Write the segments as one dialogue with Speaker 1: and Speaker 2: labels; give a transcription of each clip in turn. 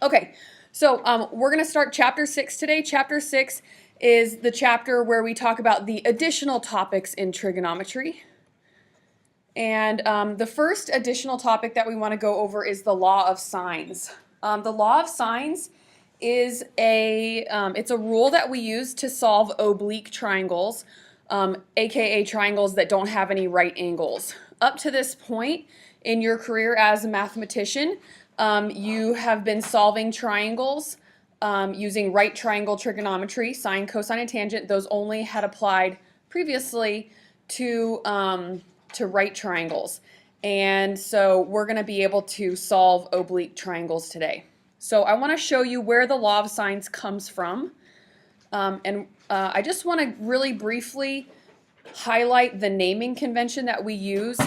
Speaker 1: Okay, so we're going to start chapter 6 today. Chapter 6 is the chapter where we talk about the additional topics in trigonometry. And the first additional topic that we want to go over is the law of sines. The law of sines is it's a rule that we use to solve oblique triangles, aka triangles that don't have any right angles. Up to this point in your career as a mathematician, you have been solving triangles using right triangle trigonometry, sine, cosine, and tangent. Those only had applied previously to right triangles. And so we're going to be able to solve oblique triangles today. So I want to show you where the law of sines comes from. I just want to really briefly highlight the naming convention that we use.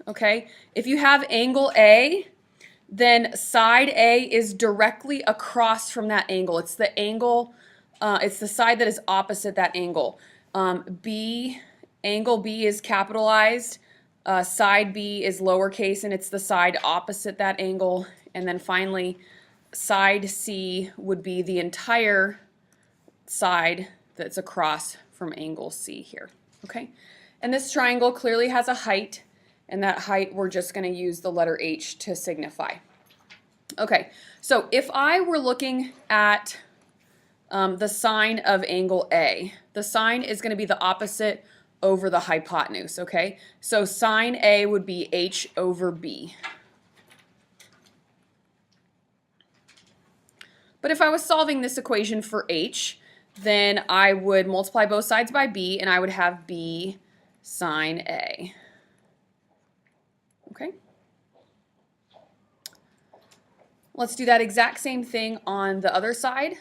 Speaker 1: Okay, if you have angle A, then side A is directly across from that angle. It's the angle, it's the side that is opposite that angle. Angle B is capitalized, side B is lowercase, and it's the side opposite that angle. And then finally, side C would be the entire side that's across from angle C here. Okay, and this triangle clearly has a height, and that height we're just going to use the letter H to signify. Okay, so if I were looking at the sine of angle A, the sine is going to be the opposite over the hypotenuse, okay? So sine A would be H over B. But if I was solving this equation for H, then I would multiply both sides by B, and I would have B sine A. Okay? Let's do that exact same thing on the other side.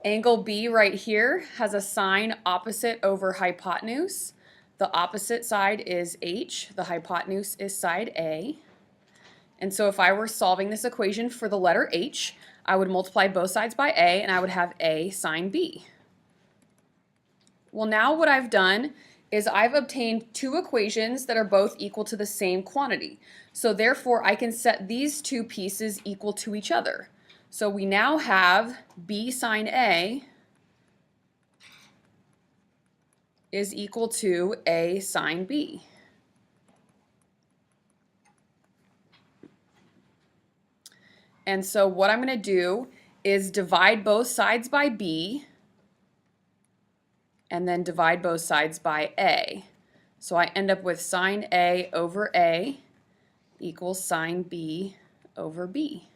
Speaker 1: Angle B right here has a sine opposite over hypotenuse. The opposite side is H. The hypotenuse is side A. And so if I were solving this equation for the letter H, I would multiply both sides by A, and I would have A sine B. Well, now what I've done is I've obtained two equations that are both equal to the same quantity. So therefore, I can set these two pieces equal to each other. So we now have B sine A is equal to A sine B. And so what I'm going to do is divide both sides by B and then divide both sides by A. So I end up with sine A over A equals sine B over B.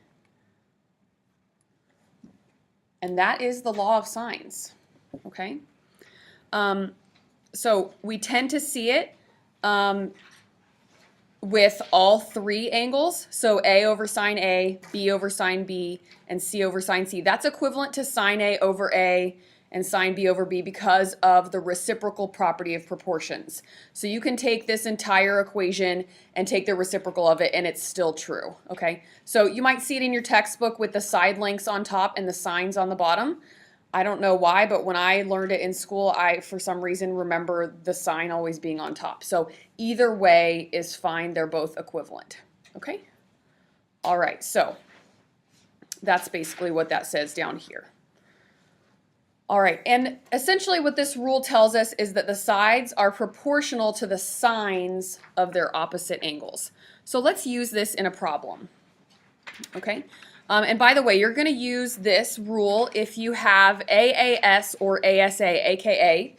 Speaker 1: And that is the law of sines, okay? So we tend to see it with all three angles. So A over sine A, B over sine B, and C over sine C. That's equivalent to sine A over A and sine B over B because of the reciprocal property of proportions. So you can take this entire equation and take the reciprocal of it, and it's still true, okay? So you might see it in your textbook with the side lengths on top and the sines on the bottom. I don't know why, but when I learned it in school, I, for some reason, remember the sine always being on top. So either way is fine. They're both equivalent, okay? All right, so that's basically what that says down here. All right, and essentially what this rule tells us is that the sides are proportional to the sines of their opposite angles. So let's use this in a problem, okay? And by the way, you're going to use this rule if you have AAS or ASA, aka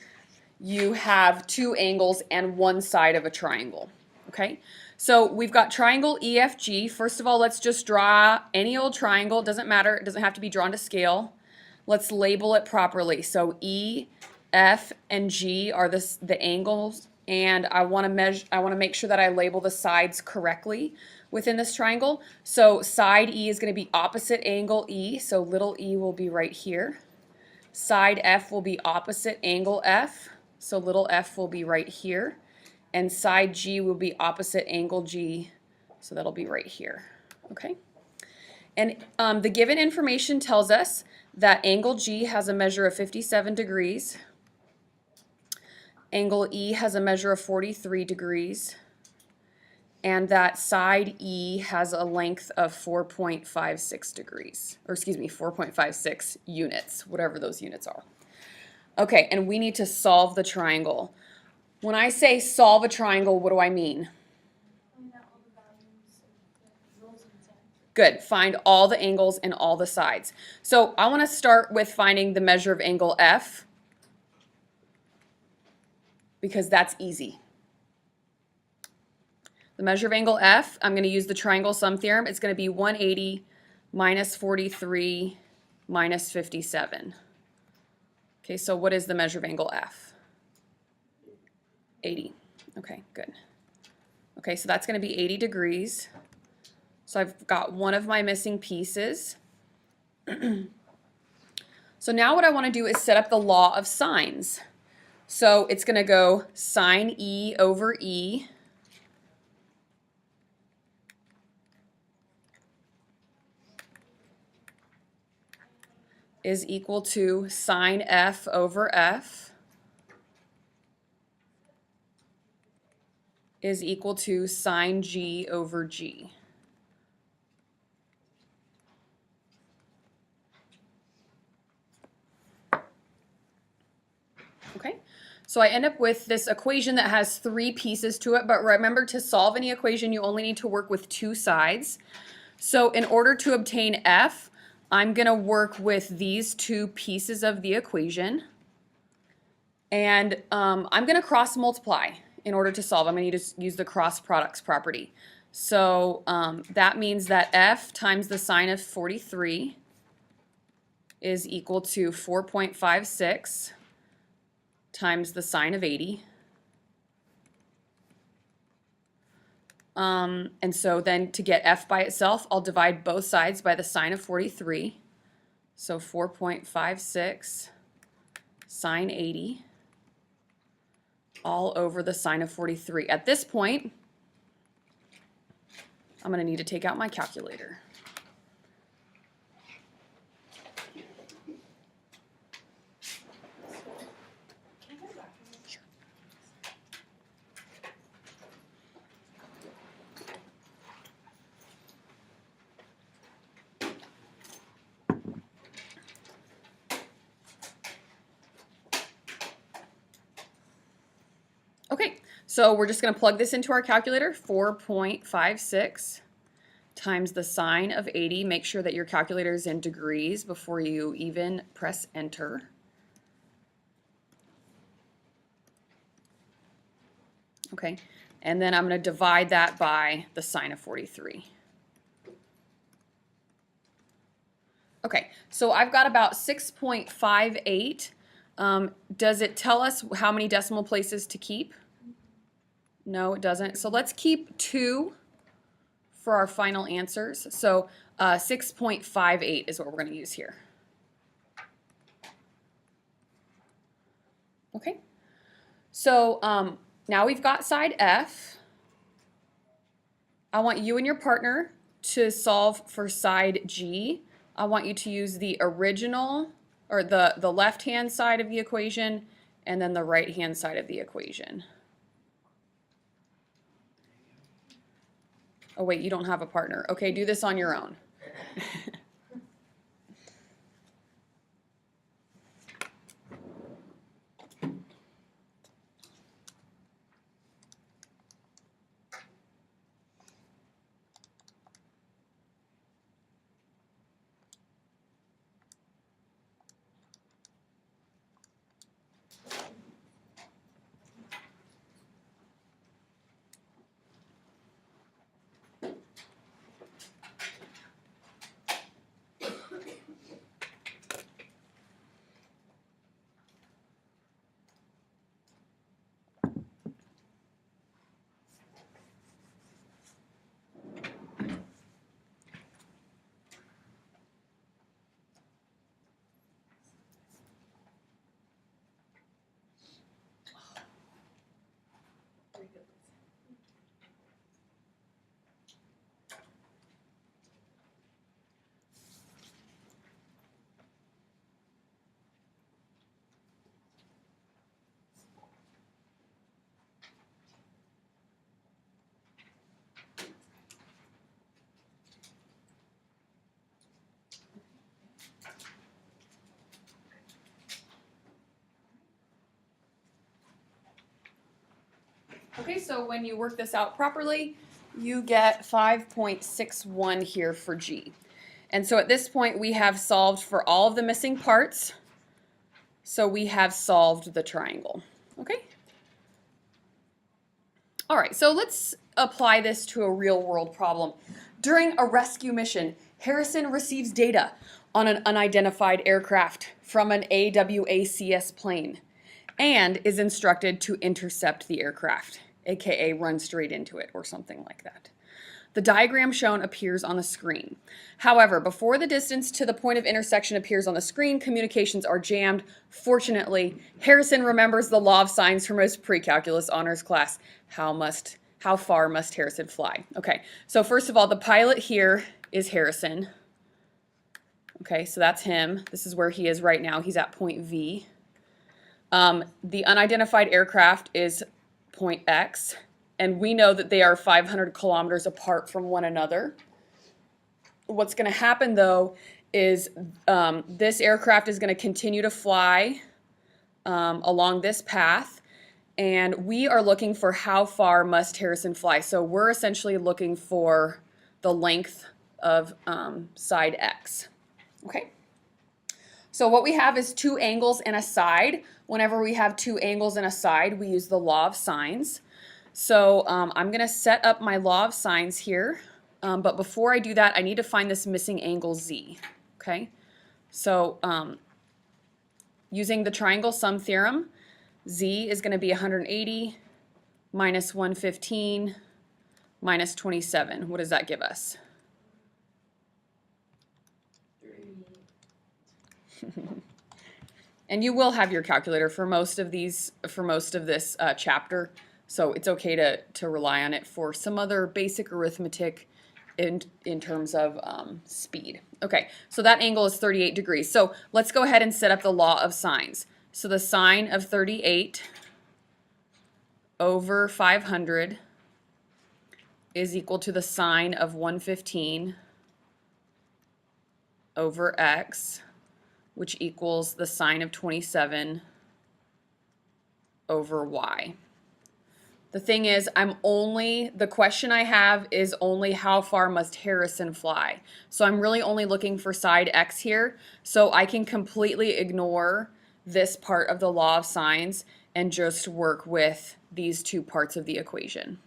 Speaker 1: you have two angles and one side of a triangle, okay? So we've got triangle EFG. First of all, let's just draw any old triangle. It doesn't matter. It doesn't have to be drawn to scale. Let's label it properly. So E, F, and G are the angles, and I want to make sure that I label the sides correctly within this triangle. So side E is going to be opposite angle E, so little e will be right here. Side F will be opposite angle F, so little f will be right here. And side G will be opposite angle G, so that'll be right here. Okay? And the given information tells us that angle G has a measure of 57 degrees. Angle E has a measure of 43 degrees. and that side E has a length of 4.56 degrees, or excuse me, 4.56 units, whatever those units are. Okay, and we need to solve the triangle. When I say solve a triangle, what do I mean? Good, find all the angles and all the sides. So I want to start with finding the measure of angle F, because that's easy. The measure of angle F, I'm going to use the triangle sum theorem. It's going to be 180 minus 43 minus 57. Okay, so what is the measure of angle F? 80. Okay, good. Okay, so that's going to be 80 degrees. So I've got one of my missing pieces. So now what I want to do is set up the law of sines. So it's going to go sine E over E is equal to sine F over F is equal to sine G over G. Okay, so I end up with this equation that has three pieces to it, but remember, to solve any equation, you only need to work with two sides. So in order to obtain F, I'm going to work with these two pieces of the equation, and I'm going to cross multiply in order to solve. I'm going to need to use the cross products property. So that means that F times the sine of 43 is equal to 4.56 times the sine of 80. And so then to get F by itself, I'll divide both sides by the sine of 43. So 4.56 sine 80 all over the sine of 43. At this point, I'm going to need to take out my calculator. Okay, so we're just going to plug this into our calculator. 4.56 times the sine of 80. Make sure that your calculator is in degrees before you even press enter. Okay, and then I'm going to divide that by the sine of 43. Okay, so I've got about 6.58. Does it tell us how many decimal places to keep? No, it doesn't. So let's keep 2 for our final answers. So 6.58 is what we're going to use here. Okay, so now we've got side F. I want you and your partner to solve for side G. I want you to use the original, or the left-hand side of the equation, and then the right-hand side of the equation. Oh wait, you don't have a partner. Okay, do this on your own. Okay, so when you work this out properly, you get 5.61 here for G. And so at this point, we have solved for all of the missing parts. So we have solved the triangle. Okay? All right, so let's apply this to a real world problem. During a rescue mission, Harrison receives data on an unidentified aircraft from an AWACS plane and is instructed to intercept the aircraft, aka run straight into it or something like that. The diagram shown appears on the screen. However, before the distance to the point of intersection appears on the screen, communications are jammed. Fortunately, Harrison remembers the law of signs from his pre-calculus honors class. How far must Harrison fly? Okay, so first of all, the pilot here is Harrison. Okay, so that's him. This is where he is right now. He's at point V. The unidentified aircraft is point X. And we know that they are 500 kilometers apart from one another. What's going to happen, though, is this aircraft is going to continue to fly along this path, and we are looking for how far must Harrison fly. So we're essentially looking for the length of side X. Okay. So what we have is two angles and a side. Whenever we have two angles and a side, we use the law of sines. So I'm going to set up my law of sines here, but before I do that, I need to find this missing angle Z, okay? So using the triangle sum theorem, Z is going to be 180 minus 115 minus 27. What does that give us? 3. And you will have your calculator for most of this chapter. So it's okay to rely on it for some other basic arithmetic in terms of speed. Okay, so that angle is 38 degrees. So let's go ahead and set up the law of sines. So the sine of 38 over 500 is equal to the sine of 115 over x, which equals the sine of 27 over y. The thing is, the question I have is only how far must Harrison fly. So I'm really only looking for side X here. So I can completely ignore this part of the law of sines and just work with these two parts of the equation.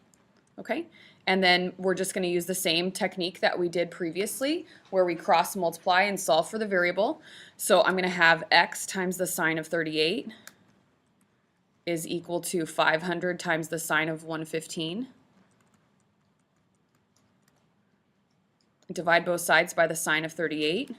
Speaker 1: Okay? And then we're just going to use the same technique that we did previously, where we cross multiply and solve for the variable. So I'm going to have X times the sine of 38 is equal to 500 times the sine of 115. Divide both sides by the sine of 38.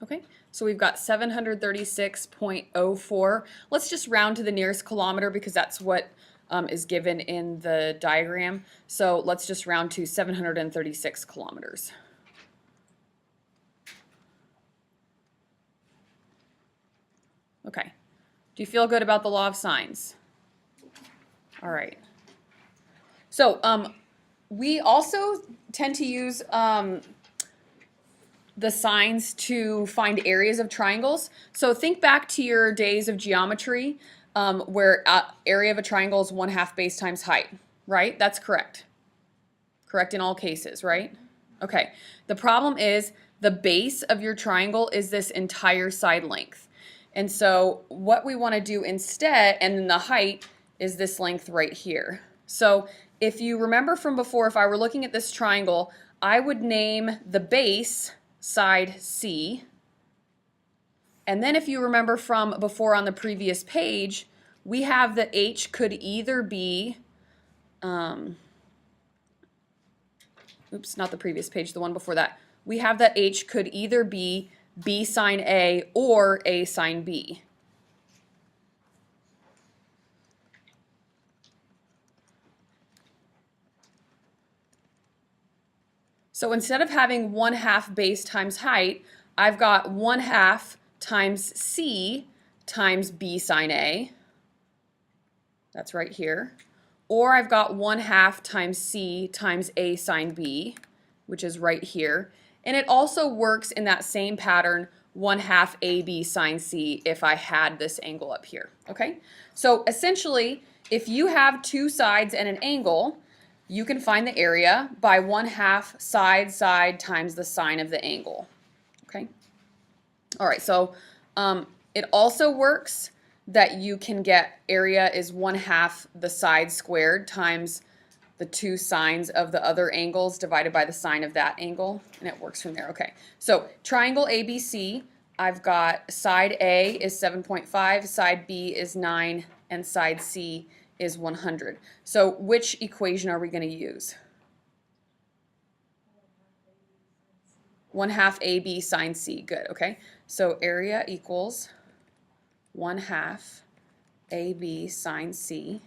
Speaker 1: Okay, so we've got 736.04. Let's just round to the nearest kilometer because that's what is given in the diagram. So let's just round to 736 kilometers. Okay, do you feel good about the law of sines? All right. So we also tend to use the sines to find areas of triangles. So think back to your days of geometry where area of a triangle is 1/2 base times height, right? That's correct. Correct in all cases, right? Okay. The problem is the base of your triangle is this entire side length. And so what we want to do instead, and then the height is this length right here. So if you remember from before, if I were looking at this triangle, I would name the base side C. And then if you remember from before on the previous page, we have that H could either be, oops, not the previous page, the one before that. We have that H could either be B sine A or A sine B. So instead of having 1/2 base times height, I've got 1/2 times C times B sine A. That's right here. Or I've got 1/2 times C times A sine B, which is right here. And it also works in that same pattern, 1/2 AB sine C, if I had this angle up here, okay? So essentially, if you have two sides and an angle, you can find the area by 1/2 side times the sine of the angle, okay? All right, so it also works that you can get area is 1/2 the side squared times the two sines of the other angles divided by the sine of that angle, and it works from there. Okay, so triangle ABC, I've got side A is 7.5, side B is 9, and side C is 100. So which equation are we going to use? 1/2 AB sine C. Good, okay. So area equals 1/2 AB sine C.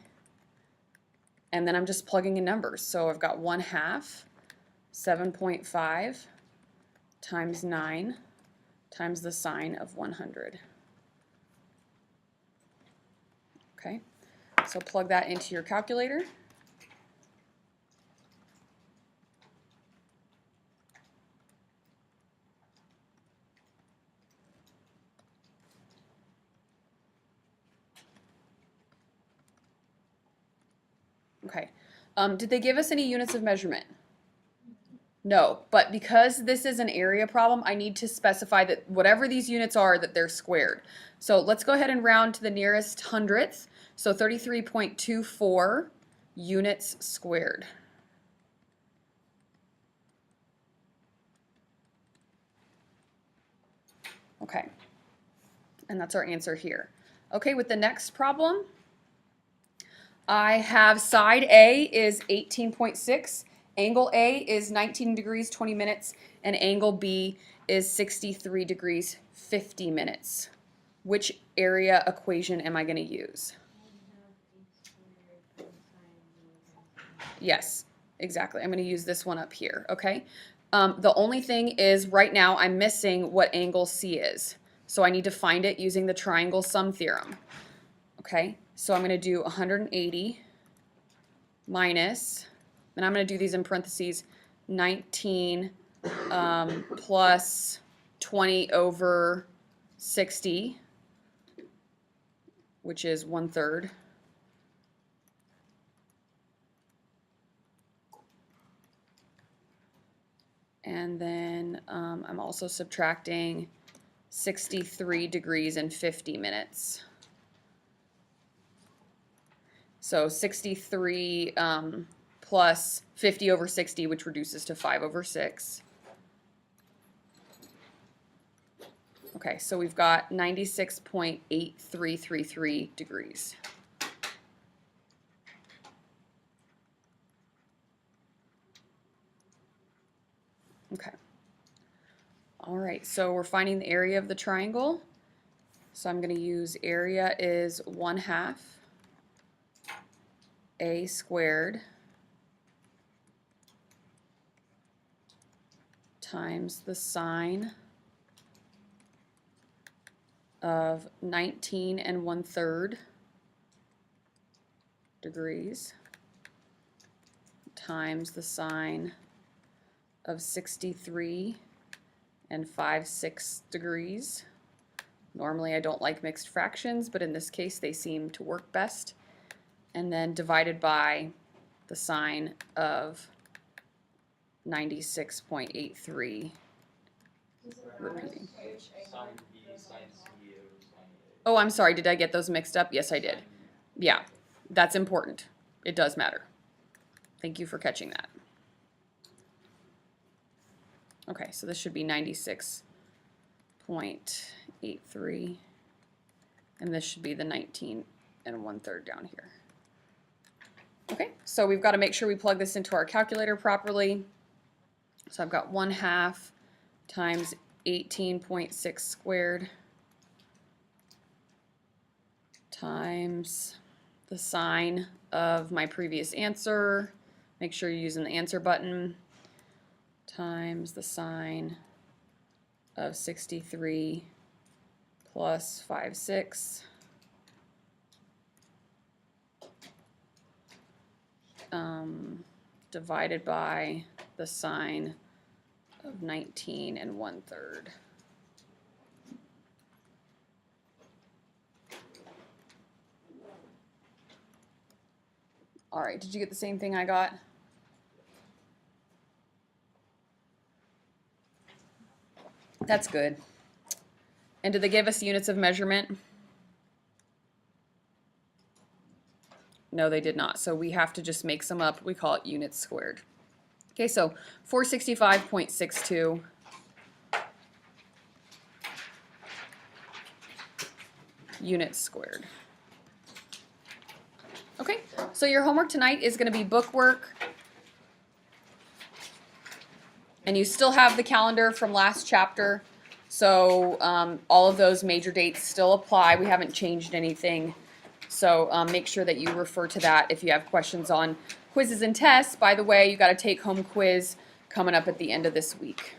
Speaker 1: And then I'm just plugging in numbers. So I've got 1/2, 7.5 times 9 times the sine of 100. Okay, so plug that into your calculator. Okay, did they give us any units of measurement? No, but because this is an area problem, I need to specify that whatever these units are, that they're squared. So let's go ahead and round to the nearest hundredth. So 33.24 units squared. Okay, and that's our answer here. Okay, with the next problem, I have side A is 18.6, angle A is 19 degrees 20 minutes, and angle B is 63 degrees 50 minutes. Which area equation am I going to use? Yes, exactly. I'm going to use this one up here, okay? The only thing is right now I'm missing what angle C is. So I need to find it using the triangle sum theorem. Okay, so I'm going to do 180 minus, and I'm going to do these in parentheses, 19 plus 20 over 60, which is 1/3. And then I'm also subtracting 63 degrees and 50 minutes. So 63 plus 50 over 60, which reduces to 5 over 6. Okay, so we've got 96.8333 degrees. Okay. All right, so we're finding the area of the triangle. So I'm going to use area is 1/2 A squared times the sine of 19 1/3 degrees times the sine of 63 5/6 degrees. Normally I don't like mixed fractions, but in this case they seem to work best. And then divided by the sine of 96.83 repeating. Oh, I'm sorry, did I get those mixed up? Yes, I did. Yeah, that's important. It does matter. Thank you for catching that. Okay, so this should be 96.83, and this should be the 19 1/3 down here. Okay, so we've got to make sure we plug this into our calculator properly. So I've got 1/2 times 18.6 squared times the sine of my previous answer. Make sure you're using the answer button. times the sine of 63 plus 5, 6. Divided by the sine of 19 1/3. All right, did you get the same thing I got? That's good. And did they give us units of measurement? No, they did not. So we have to just make some up. We call it units squared. Okay, so 465.62 units squared. Okay, so your homework tonight is going to be bookwork. And you still have the calendar from last chapter. So all of those major dates still apply. We haven't changed anything. So make sure that you refer to that if you have questions on quizzes and tests. By the way, you got a take-home quiz coming up at the end of this week.